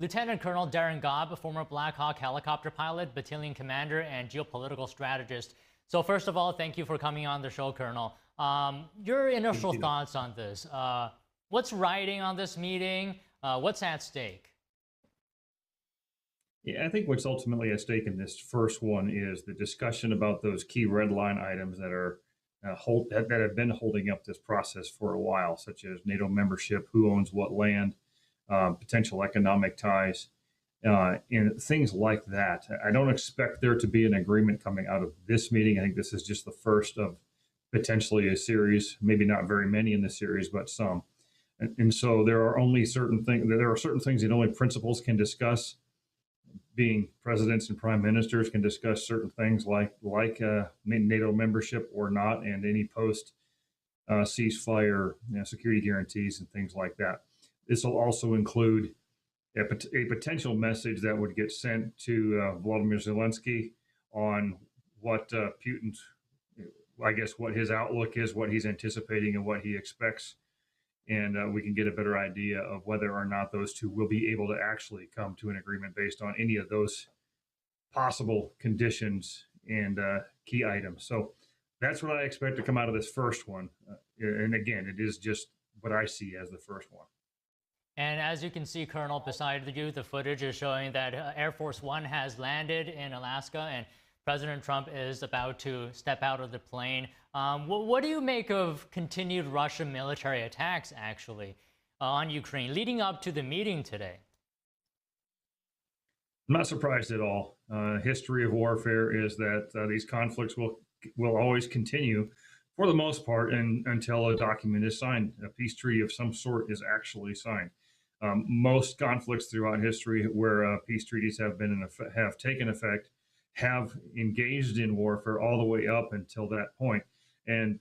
Lieutenant Colonel Darren Gobb, a former Black Hawk helicopter pilot, battalion commander, and geopolitical strategist. So first of all, thank you for coming on the show, Colonel. Your initial thoughts on this. What's riding on this meeting? What's at stake? Yeah, I think what's ultimately at stake in this first one is the discussion about those key red line items that are that have been holding up this process for a while, such as NATO membership, who owns what land, potential economic ties, and things like that. I don't expect there to be an agreement coming out of this meeting. I think this is just the first of potentially a series, maybe not very many in the series, but some. And so there are only certain things. There are certain things that only principals can discuss. Being presidents and prime ministers can discuss certain things like NATO membership or not, and any post ceasefire security guarantees and things like that. This will also include a potential message that would get sent to Vladimir Zelensky on what Putin's, I guess, what his outlook is, what he's anticipating, and what he expects. And we can get a better idea of whether or not those two will be able to actually come to an agreement based on any of those possible conditions and key items. So that's what I expect to come out of this first one. And again, it is just what I see as the first one. And as you can see, Colonel, beside you, the footage is showing that Air Force One has landed in Alaska, and President Trump is about to step out of the plane. What do you make of continued Russian military attacks, actually, on Ukraine, leading up to the meeting today? I'm not surprised at all. History of warfare is that these conflicts will always continue, for the most part, until a document is signed. A peace treaty of some sort is actually signed. Most conflicts throughout history where peace treaties have taken effect have engaged in warfare all the way up until that point. And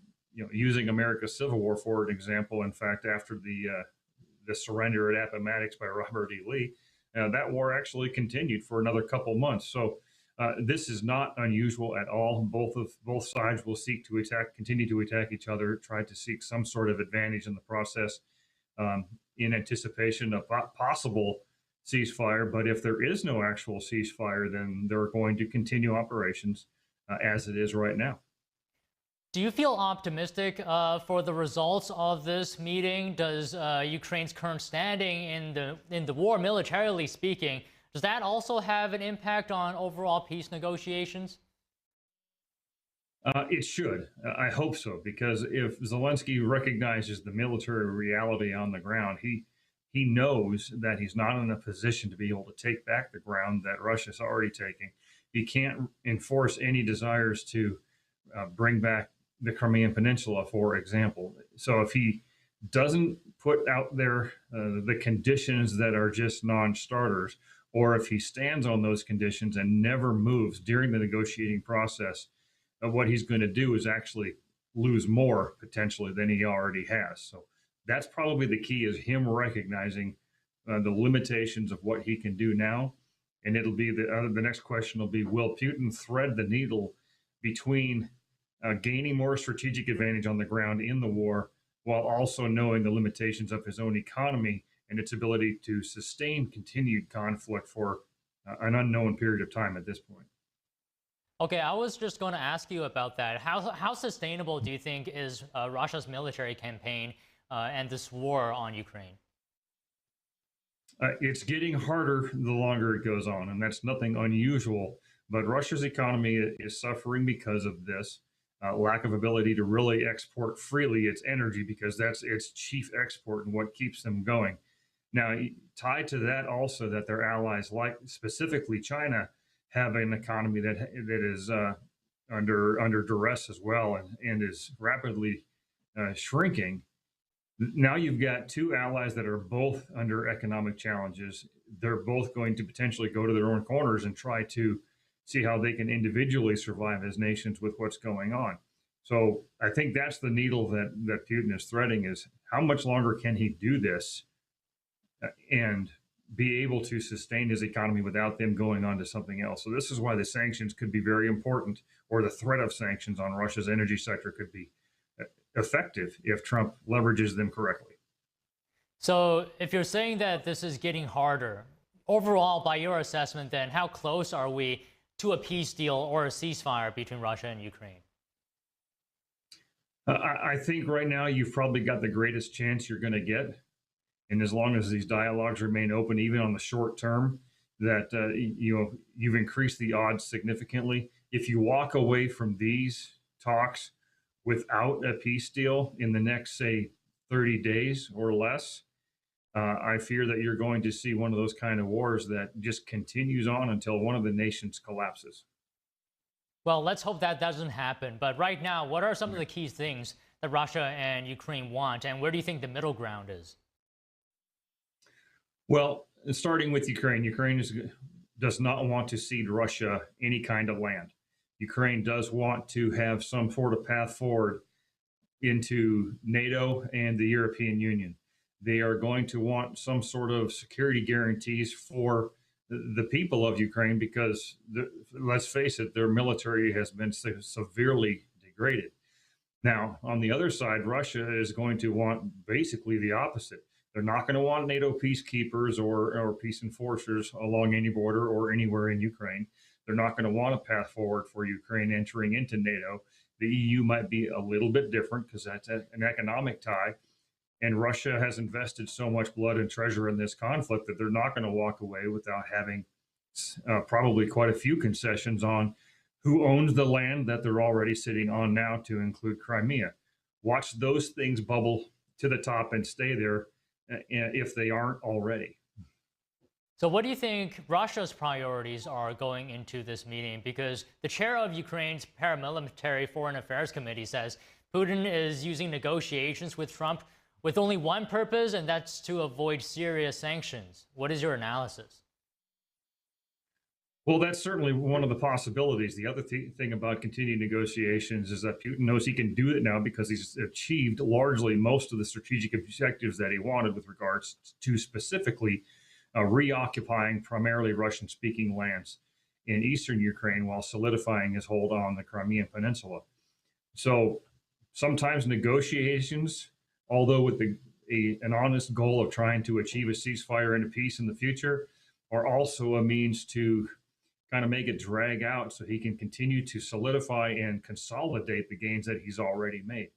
using America's Civil War for an example, in fact, after the surrender at Appomattox by Robert E. Lee, that war actually continued for another couple months. So this is not unusual at all. Both sides will seek to continue to attack each other, try to seek some sort of advantage in the process in anticipation of possible ceasefire. But if there is no actual ceasefire, then they're going to continue operations as it is right now. Do you feel optimistic for the results of this meeting? Does Ukraine's current standing in the war, militarily speaking, does that also have an impact on overall peace negotiations? It should. I hope so, because if Zelensky recognizes the military reality on the ground, he knows that he's not in a position to be able to take back the ground that Russia's already taking. He can't enforce any desires to bring back the Crimean Peninsula, for example. So if he doesn't put out there the conditions that are just non-starters, or if he stands on those conditions and never moves during the negotiating process, what he's going to do is actually lose more potentially than he already has. So that's probably the key, is him recognizing the limitations of what he can do now. And it'll be the next question will be, will Putin thread the needle between gaining more strategic advantage on the ground in the war, while also knowing the limitations of his own economy and its ability to sustain continued conflict for an unknown period of time at this point? Okay, I was just going to ask you about that. How sustainable do you think is Russia's military campaign and this war on Ukraine? It's getting harder the longer it goes on, and that's nothing unusual. But Russia's economy is suffering because of this lack of ability to really export freely its energy, because that's its chief export and what keeps them going. Now, tied to that also, that their allies, like specifically China, have an economy that is under duress as well, and is rapidly shrinking. Now you've got two allies that are both under economic challenges. They're both going to potentially go to their own corners and try to see how they can individually survive as nations with what's going on. So I think that's the needle that Putin is threading, is how much longer can he do this and be able to sustain his economy without them going on to something else. So this is why the sanctions could be very important, or the threat of sanctions on Russia's energy sector could be effective if Trump leverages them correctly. So if you're saying that this is getting harder, Overall, by your assessment, then, how close are we to a peace deal or a ceasefire between Russia and Ukraine? I think right now you've probably got the greatest chance you're going to get. And as long as these dialogues remain open, even on the short term, that you've increased the odds significantly. If you walk away from these talks without a peace deal in the next, say, 30 days or less, I fear that you're going to see one of those kind of wars that just continues on until one of the nations collapses. Well, let's hope that doesn't happen. But right now, what are some of the key things that Russia and Ukraine want, and where do you think the middle ground is? Well, starting with Ukraine, Ukraine does not want to cede Russia any kind of land. Ukraine does want to have some sort of path forward into NATO and the European Union. They are going to want some sort of security guarantees for the people of Ukraine because, let's face it, their military has been severely degraded. Now, on the other side, Russia is going to want basically the opposite. They're not going to want NATO peacekeepers or peace enforcers along any border or anywhere in Ukraine. They're not going to want a path forward for Ukraine entering into NATO. The EU might be a little bit different because that's an economic tie. And Russia has invested so much blood and treasure in this conflict that they're not going to walk away without having probably quite a few concessions on who owns the land that they're already sitting on now, to include Crimea. Watch those things bubble to the top and stay there if they aren't already. So what do you think Russia's priorities are going into this meeting? Because the chair of Ukraine's paramilitary foreign affairs committee says Putin is using negotiations with Trump with only one purpose, and that's to avoid serious sanctions. What is your analysis? Well, that's certainly one of the possibilities. The other thing about continued negotiations is that Putin knows he can do it now because he's achieved largely most of the strategic objectives that he wanted with regards to specifically reoccupying primarily Russian-speaking lands in eastern Ukraine while solidifying his hold on the Crimean Peninsula. So sometimes negotiations, although with an honest goal of trying to achieve a ceasefire and a peace in the future, are also a means to kind of make it drag out so he can continue to solidify and consolidate the gains that he's already made.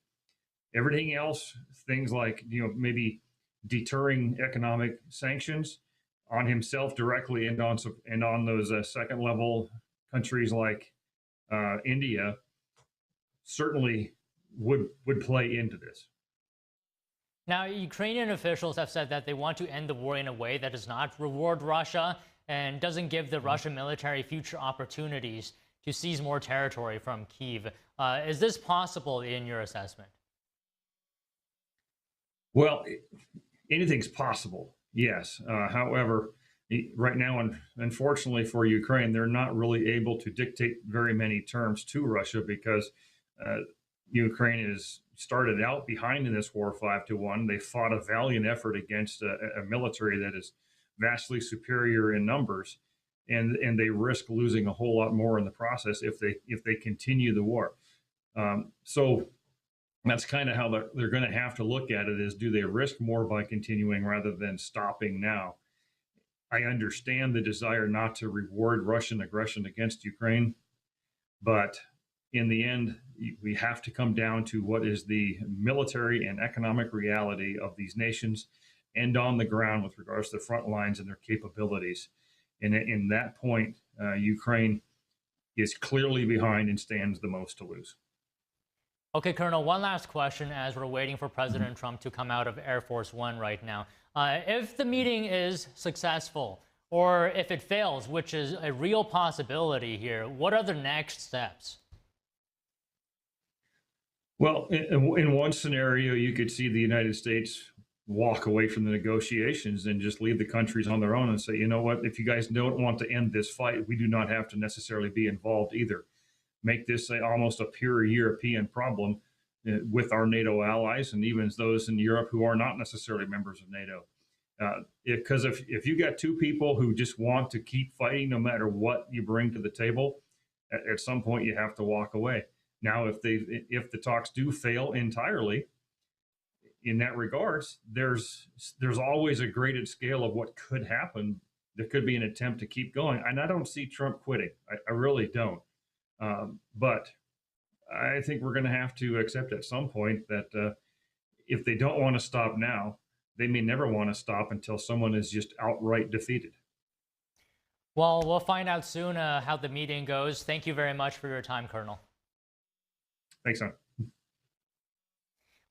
Everything else, things like, maybe deterring economic sanctions on himself directly and on those second level countries like India, certainly would play into this. Now, Ukrainian officials have said that they want to end the war in a way that does not reward Russia and doesn't give the Russian military future opportunities to seize more territory from Kyiv. Is this possible in your assessment? Well, anything's possible, yes. However, right now, unfortunately for Ukraine, they're not really able to dictate very many terms to Russia because Ukraine is started out behind in this war 5-1. They fought a valiant effort against a military that is vastly superior in numbers, and they risk losing a whole lot more in the process if they continue the war. So that's kind of how they're going to have to look at it: is do they risk more by continuing rather than stopping now? I understand the desire not to reward Russian aggression against Ukraine, but in the end, we have to come down to what is the military and economic reality of these nations and on the ground with regards to the front lines and their capabilities. And in that point, Ukraine is clearly behind and stands the most to lose. Okay, Colonel, one last question as we're waiting for President Trump to come out of Air Force One right now. If the meeting is successful, or if it fails, which is a real possibility here, what are the next steps? Well, in one scenario, you could see the United States walk away from the negotiations and just leave the countries on their own and say, you know what, if you guys don't want to end this fight, we do not have to necessarily be involved either. Make this almost a pure European problem with our NATO allies and even those in Europe who are not necessarily members of NATO. Because if you got two people who just want to keep fighting no matter what you bring to the table, at some point you have to walk away. Now, if the talks do fail entirely, in that regards, there's always a graded scale of what could happen there could be an attempt to keep going. And I don't see Trump quitting. I really don't. But I think we're going to have to accept at some point that if they don't want to stop now, they may never want to stop until someone is just outright defeated. Well, we'll find out soon how the meeting goes. Thank you very much for your time, Colonel. Thanks, son.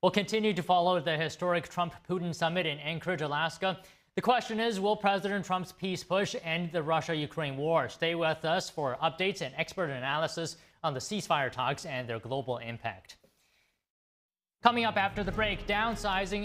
We'll continue to follow the historic Trump-Putin summit in Anchorage, Alaska. The question is, will President Trump's peace push end the Russia-Ukraine war? Stay with us for updates and expert analysis on the ceasefire talks and their global impact. Coming up after the break, downsizing